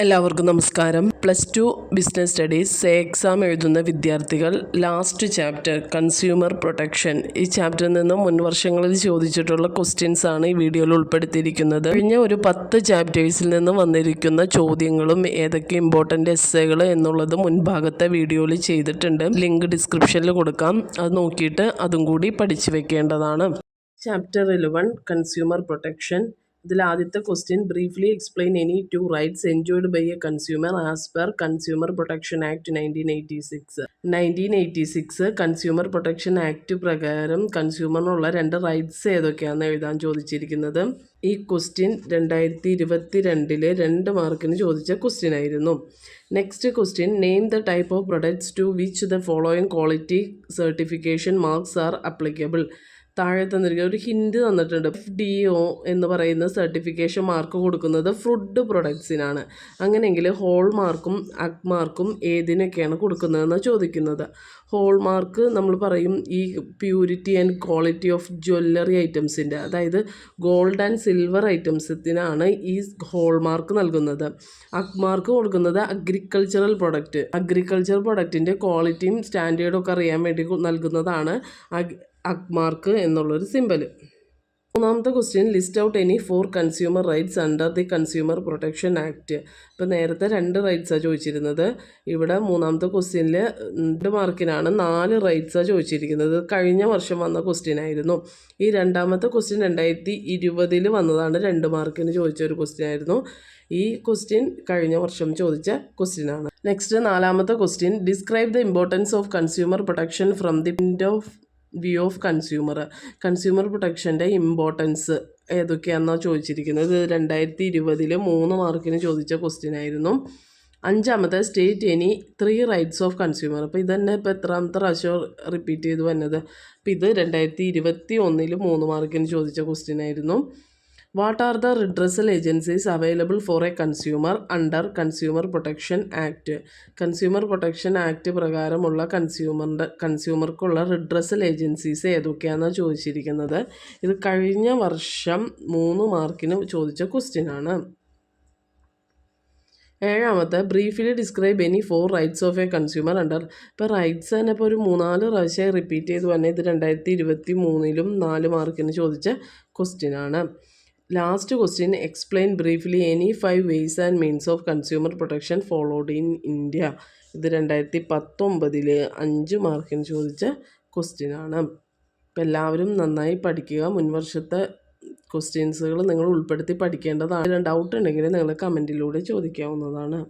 എല്ലാവർക്കും നമസ്കാരം. +2 business studies exam എഴുതുന്ന വിദ്യാർത്ഥികൾ ലാസ്റ്റ് ചാപ്റ്റർ കൺസ്യൂമർ പ്രൊട്ടക്ഷൻ, ഈ ചാപ്റ്ററിൽ നിന്നും മുൻ വർഷങ്ങളിൽ ചോദിച്ചിട്ടുള്ള ക്വസ്റ്റ്യൻസ് ആണ് ഈ വീഡിയോയിൽ ഉൾപ്പെടുത്തിയിരിക്കുന്നത്. കഴിഞ്ഞ ഒരു 10 ചാപ്റ്റേഴ്സിൽ നിന്നും വന്നിരിക്കുന്ന ചോദ്യങ്ങളും ഏതൊക്കെ ഇമ്പോർട്ടൻ്റ് എസ്സേകൾ എന്നുള്ളത് മുൻഭാഗത്തെ വീഡിയോയിൽ ചെയ്തിട്ടുണ്ട്. ലിങ്ക് ഡിസ്ക്രിപ്ഷനിൽ കൊടുക്കാം. അത് നോക്കിയിട്ട് അതും കൂടി പഠിച്ചു വെക്കേണ്ടതാണ്. Chapter 11 consumer protection. ഇതിൽ ആദ്യത്തെ question, briefly explain any 2 rights enjoyed by a consumer as per consumer protection act 1986. Consumer protection act പ്രകാരം കൺസ്യൂമറിനുള്ള 2 റൈറ്റ്സ് ഏതൊക്കെയാണെന്ന് എഴുതാൻ ചോദിച്ചിരിക്കുന്നത്. ഈ ക്വസ്റ്റ്യൻ 2022 2 മാർക്കിന് ചോദിച്ച ക്വസ്റ്റ്യൻ ആയിരുന്നു. Next question, name the type of products to which the following quality certification marks are applicable. താഴെ തന്നിരിക്കുന്ന ഒരു ഹിൻഡ് തന്നിട്ടുണ്ട്. FDO എന്ന് പറയുന്ന സർട്ടിഫിക്കേഷൻ മാർക്ക് കൊടുക്കുന്നത് ഫുഡ് പ്രൊഡക്ട്സിനാണ്. അങ്ങനെയെങ്കിൽ ഹോൾ മാർക്കും അക് മാർക്കും ഏതിനൊക്കെയാണ് കൊടുക്കുന്നതെന്ന് ചോദിക്കുന്നത്. ഹോൾ മാർക്ക് നമ്മൾ പറയും ഈ purity and quality of jewellery ഐറ്റംസിൻ്റെ, അതായത് ഗോൾഡ് ആൻഡ് സിൽവർ ഐറ്റംസിനാണ് ഈ ഹോൾ മാർക്ക് നൽകുന്നത്. അക് മാർക്ക് കൊടുക്കുന്നത് അഗ്രികൾച്ചറൽ പ്രൊഡക്റ്റിൻ്റെ ക്വാളിറ്റിയും സ്റ്റാൻഡേർഡും ഒക്കെ അറിയാൻ വേണ്ടി നൽകുന്നതാണ് അക് മാർക്ക് എന്നുള്ളൊരു സിമ്പൽ. മൂന്നാമത്തെ question, list out any 4 consumer rights under the consumer protection act. ഇപ്പോൾ നേരത്തെ 2 റൈറ്റ്സാണ് ചോദിച്ചിരുന്നത്. ഇവിടെ മൂന്നാമത്തെ ക്വസ്റ്റ്യനിൽ 2 മാർക്കിനാണ് 4 റൈറ്റ്സാണ് ചോദിച്ചിരിക്കുന്നത്. കഴിഞ്ഞ വർഷം വന്ന ക്വസ്റ്റ്യൻ ആയിരുന്നു. ഈ രണ്ടാമത്തെ ക്വസ്റ്റ്യൻ 2020 വന്നതാണ്. 2 മാർക്കിന് ചോദിച്ച ഒരു ക്വസ്റ്റ്യൻ ആയിരുന്നു. ഈ ക്വസ്റ്റ്യൻ കഴിഞ്ഞ വർഷം ചോദിച്ച ക്വസ്റ്റ്യൻ ആണ്. നെക്സ്റ്റ് നാലാമത്തെ question, describe the importance of consumer protection from the point of view of consumer പ്രൊട്ടക്ഷൻ്റെ ഇമ്പോർട്ടൻസ് ഏതൊക്കെയാണെന്നാണ് ചോദിച്ചിരിക്കുന്നത്. 2020 3 മാർക്കിന് ചോദിച്ച ക്വസ്റ്റ്യൻ ആയിരുന്നു. അഞ്ചാമത്തെ, state any 3 rights of consumer. അപ്പോൾ ഇതന്നെ ഇപ്പോൾ എത്രാമത്തെ പ്രാവശ്യം റിപ്പീറ്റ് ചെയ്ത് വന്നത്. അപ്പോൾ ഇത് 2021 3 മാർക്കിന് ചോദിച്ച ക്വസ്റ്റ്യൻ ആയിരുന്നു. What are the redressal agencies available for A consumer under consumer protection act. Consumer protection act പ്രകാരമുള്ള കൺസ്യൂമർക്കുള്ള റിഡ്രസൽ ഏജൻസീസ് ഏതൊക്കെയാണെന്നാണ് ചോദിച്ചിരിക്കുന്നത്. ഇത് കഴിഞ്ഞ വർഷം 3 മാർക്കിന് ചോദിച്ച ക്വസ്റ്റ്യൻ ആണ്. ഏഴാമത്തെ, briefly describe any 4 rights of A consumer under. ഇപ്പോൾ റൈറ്റ്സ് തന്നെ ഇപ്പോൾ ഒരു 3-4 പ്രാവശ്യം റിപ്പീറ്റ് ചെയ്ത് വന്നത്. ഇത് 2023 4 മാർക്കിന് ചോദിച്ച ക്വസ്റ്റ്യൻ ആണ്. Last question, explain briefly any 5 ways and means of consumer protection followed in India. ഇത് 2019 5 മാർക്കിന് ചോദിച്ച ക്വസ്റ്റ്യൻ ആണ്. അപ്പോൾ എല്ലാവരും നന്നായി പഠിക്കുക. മുൻവർഷത്തെ ക്വസ്റ്റ്യൻസുകൾ നിങ്ങൾ ഉൾപ്പെടുത്തി പഠിക്കേണ്ടതാണ്. ഡൗട്ട് ഉണ്ടെങ്കിൽ നിങ്ങൾ കമൻറ്റിലൂടെ ചോദിക്കാവുന്നതാണ്.